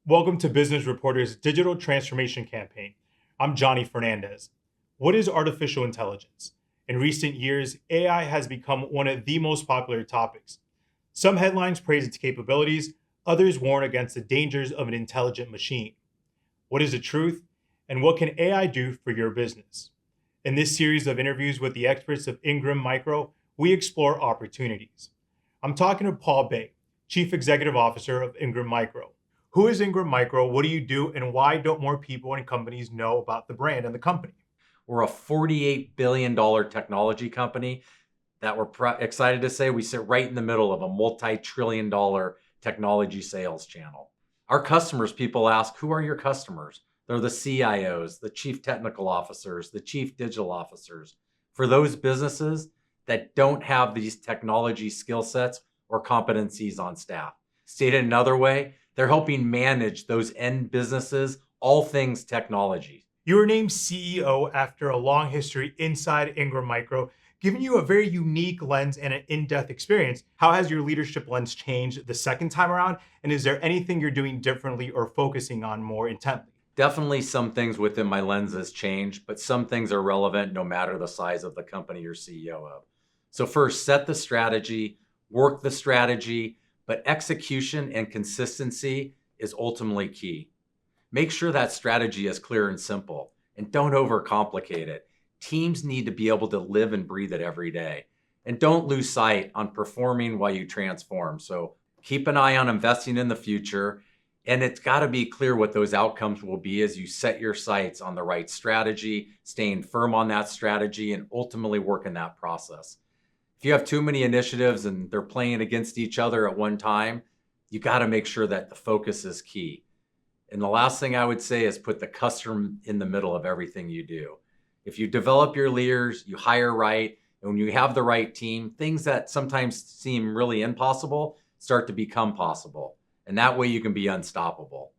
Welcome to Business Reporter's Digital Transformation Campaign. I'm Johnny Fernandez. What is artificial intelligence? In recent years, AI has become one of the most popular topics. Some headlines praise its capabilities, others warn against the dangers of an intelligent machine. What is the truth? And what can AI do for your business? In this series of interviews with the experts of Ingram Micro, we explore opportunities. I'm talking to Paul Bay, Chief Executive Officer of Ingram Micro. Who is Ingram Micro? What do you do? And why don't more people and companies know about the brand and the company? We're a $48 billion technology company that we're excited to say we sit right in the middle of a multi-trillion dollar technology sales channel. Our customers, people ask, who are your customers? They're the CIOs, the chief technical officers, the chief digital officers. For those businesses that don't have these technology skill sets or competencies on staff. Stated another way, they're helping manage those end businesses, all things technology. You were named CEO after a long history inside Ingram Micro, giving you a very unique lens and an in-depth experience. How has your leadership lens changed the second time around? And is there anything you're doing differently or focusing on more intently? Definitely some things within my lens has changed, but some things are relevant no matter the size of the company you're CEO of. So first, set the strategy, work the strategy, but execution and consistency is ultimately key. Make sure that strategy is clear and simple, and don't overcomplicate it. Teams need to be able to live and breathe it every day. And don't lose sight on performing while you transform. So keep an eye on investing in the future, and it's got to be clear what those outcomes will be as you set your sights on the right strategy, staying firm on that strategy, and ultimately work in that process. If you have too many initiatives and they're playing against each other at one time, you got to make sure that the focus is key. And the last thing I would say is put the customer in the middle of everything you do. If you develop your leaders, you hire right, and when you have the right team, things that sometimes seem really impossible start to become possible. And that way you can be unstoppable.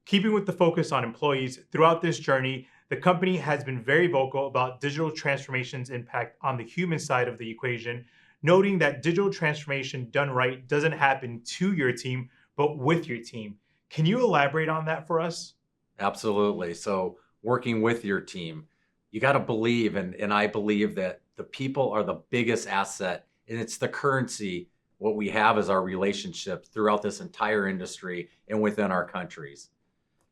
Keeping with the focus on employees, throughout this journey, the company has been very vocal about digital transformation's impact on the human side of the equation, noting that digital transformation done right doesn't happen to your team, but with your team. Can you elaborate on that for us? Absolutely. So working with your team, you got to believe, and I believe that the people are the biggest asset, and it's the currency. What we have is our relationships throughout this entire industry and within our countries.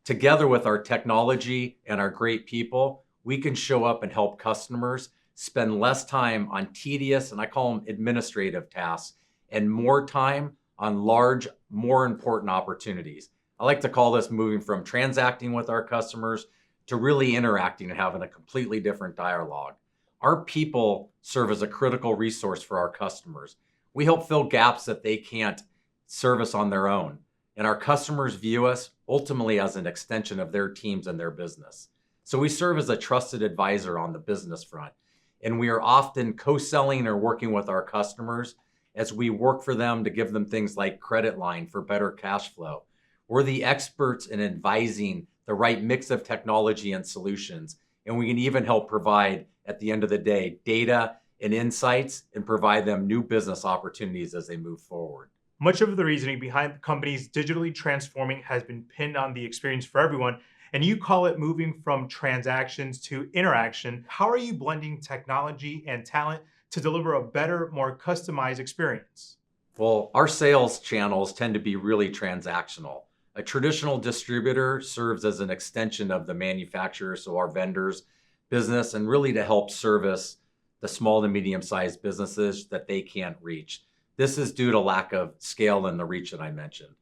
Together with our technology and our great people, we can show up and help customers spend less time on tedious, and I call them administrative tasks, and more time on large, more important opportunities. I like to call this moving from transacting with our customers to really interacting and having a completely different dialogue. Our people serve as a critical resource for our customers. We help fill gaps that they can't service on their own. And our customers view us ultimately as an extension of their teams and their business. So we serve as a trusted advisor on the business front. And we are often co-selling or working with our customers as we work for them to give them things like credit line for better cash flow. We're the experts in advising the right mix of technology and solutions. And we can even help provide, at the end of the day, data and insights and provide them new business opportunities as they move forward. Much of the reasoning behind the company's digitally transforming has been pinned on the experience for everyone, and you call it moving from transactions to interaction. How are you blending technology and talent to deliver a better, more customized experience? Well, our sales channels tend to be really transactional. A traditional distributor serves as an extension of the manufacturer, so our vendors' business, and really to help service the small to medium-sized businesses that they can't reach. This is due to lack of scale and the reach that I mentioned.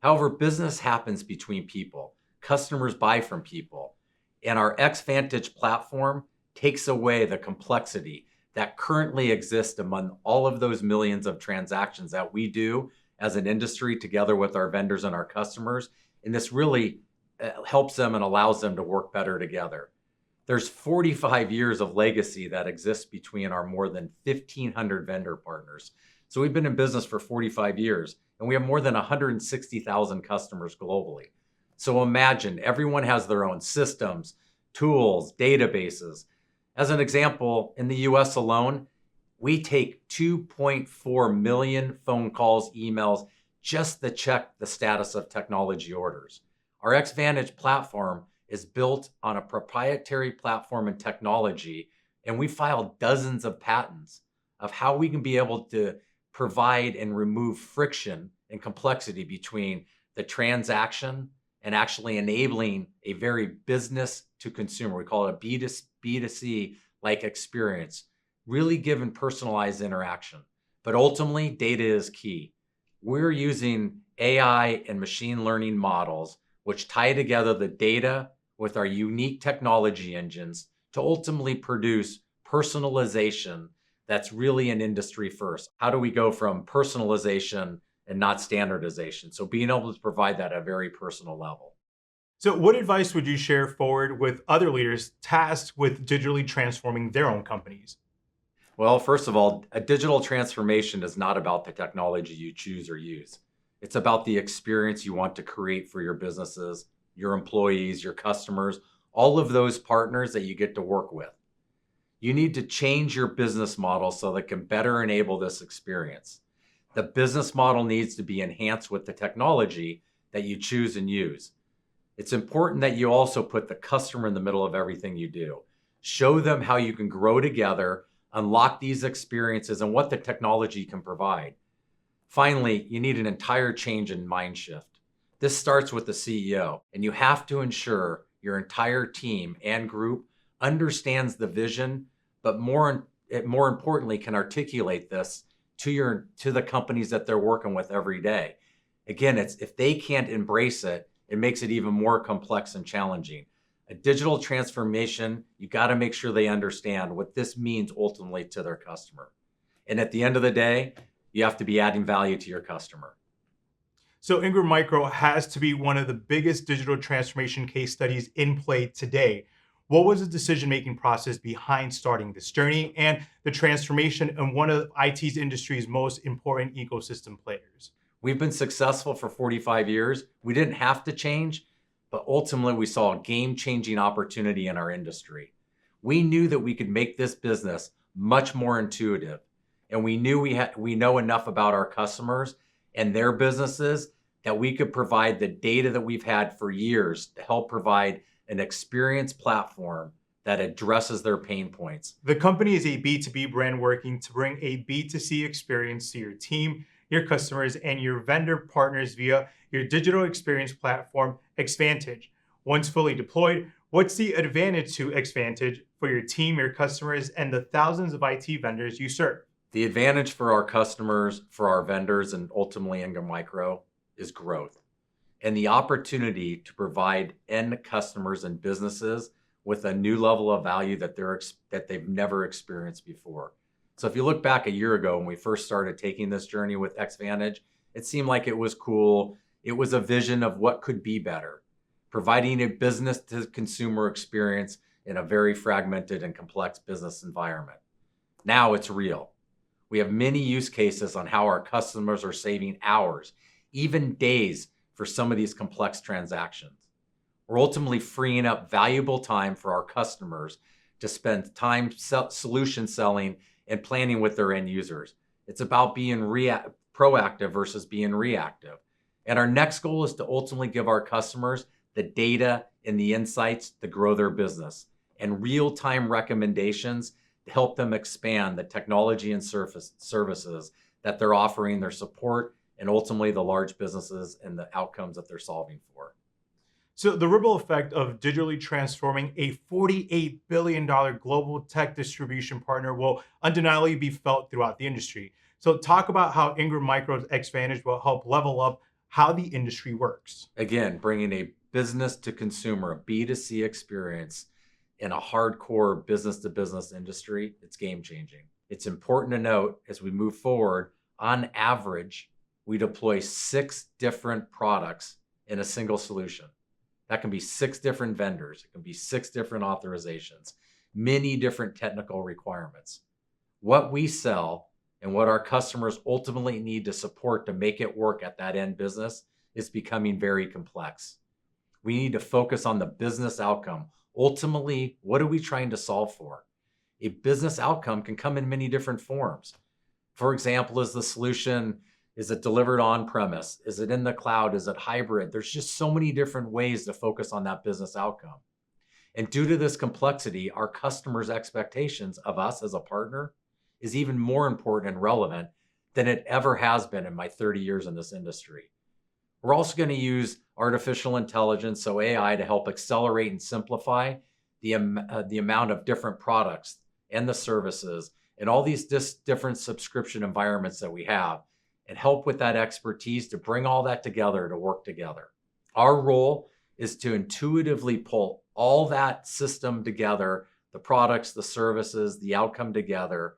However, business happens between people. Customers buy from people. And our Xvantage platform takes away the complexity that currently exists among all of those millions of transactions that we do as an industry together with our vendors and our customers. And this really helps them and allows them to work better together. There's 45 years of legacy that exists between our more than 1,500 vendor partners. So we've been in business for 45 years, and we have more than 160,000 customers globally. So imagine everyone has their own systems, tools, databases. As an example, in the US alone, we take 2.4 million phone calls, emails, just to check the status of technology orders. Our Xvantage platform is built on a proprietary platform and technology, and we filed dozens of patents of how we can be able to provide and remove friction and complexity between the transaction and actually enabling a very business to consumer. We call it a B2C like experience, really given personalized interaction. But ultimately, data is key. We're using AI and machine learning models, which tie together the data with our unique technology engines to ultimately produce personalization that's really an industry first. How do we go from personalization and not standardization? So being able to provide that at a very personal level. So, what advice would you share forward with other leaders tasked with digitally transforming their own companies? Well, first of all, a digital transformation is not about the technology you choose or use. It's about the experience you want to create for your businesses, your employees, your customers, all of those partners that you get to work with. You need to change your business model so that it can better enable this experience. The business model needs to be enhanced with the technology that you choose and use. It's important that you also put the customer in the middle of everything you do. Show them how you can grow together, unlock these experiences, and what the technology can provide. Finally, you need an entire change in mind shift. This starts with the CEO, and you have to ensure your entire team and group understands the vision, but more importantly, can articulate this to the companies that they're working with every day. Again, it's if they can't embrace it, it makes it even more complex and challenging. A digital transformation, you got to make sure they understand what this means ultimately to their customer. And at the end of the day, you have to be adding value to your customer. So, Ingram Micro has to be one of the biggest digital transformation case studies in play today. What was the decision making process behind starting this journey and the transformation in one of IT's industry's most important ecosystem players? We've been successful for 45 years. We didn't have to change, but ultimately we saw a game-changing opportunity in our industry. We knew that we could make this business much more intuitive, and we knew we know enough about our customers and their businesses that we could provide the data that we've had for years to help provide an experience platform that addresses their pain points. The company is a B2B brand working to bring a B2C experience to your team, your customers, and your vendor partners via your digital experience platform, Xvantage. Once fully deployed, what's the advantage to Xvantage for your team, your customers, and the thousands of IT vendors you serve? The advantage for our customers, for our vendors, and ultimately Ingram Micro is growth and the opportunity to provide end customers and businesses with a new level of value that they've never experienced before. So if you look back a year ago when we first started taking this journey with Xvantage, it seemed like it was cool. It was a vision of what could be better, providing a business to consumer experience in a very fragmented and complex business environment. Now it's real. We have many use cases on how our customers are saving hours, even days, for some of these complex transactions. We're ultimately freeing up valuable time for our customers to spend time solution selling and planning with their end users. It's about being proactive versus being reactive. And our next goal is to ultimately give our customers the data and the insights to grow their business and real-time recommendations to help them expand the technology and services that they're offering, their support, and ultimately the large businesses and the outcomes that they're solving for. So, the ripple effect of digitally transforming a $48 billion global tech distribution partner will undeniably be felt throughout the industry. So, talk about how Ingram Micro's Xvantage will help level up how the industry works. Again, bringing a business to consumer, a B2C experience in a hardcore business to business industry, it's game changing. It's important to note as we move forward, on average, we deploy 6 different products in a single solution. That can be 6 different vendors. It can be 6 different authorizations, many different technical requirements. What we sell and what our customers ultimately need to support to make it work at that end business is becoming very complex. We need to focus on the business outcome. Ultimately, what are we trying to solve for? A business outcome can come in many different forms. For example, is the solution Is it delivered on premise? Is it in the cloud? Is it hybrid? There's just so many different ways to focus on that business outcome. And due to this complexity, our customers' expectations of us as a partner is even more important and relevant than it ever has been in my 30 years in this industry. We're also going to use artificial intelligence, so AI, to help accelerate and simplify the amount of different products and the services and all these different subscription environments that we have, and help with that expertise to bring all that together to work together. Our role is to intuitively pull all that system together, the products, the services, the outcome together,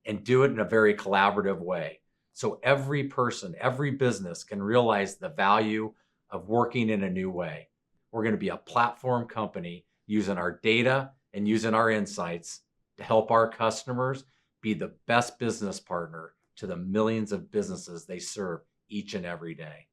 and do it in a very collaborative way. So every person, every business can realize the value of working in a new way. We're going to be a platform company using our data and using our insights to help our customers be the best business partner to the millions of businesses they serve each and every day.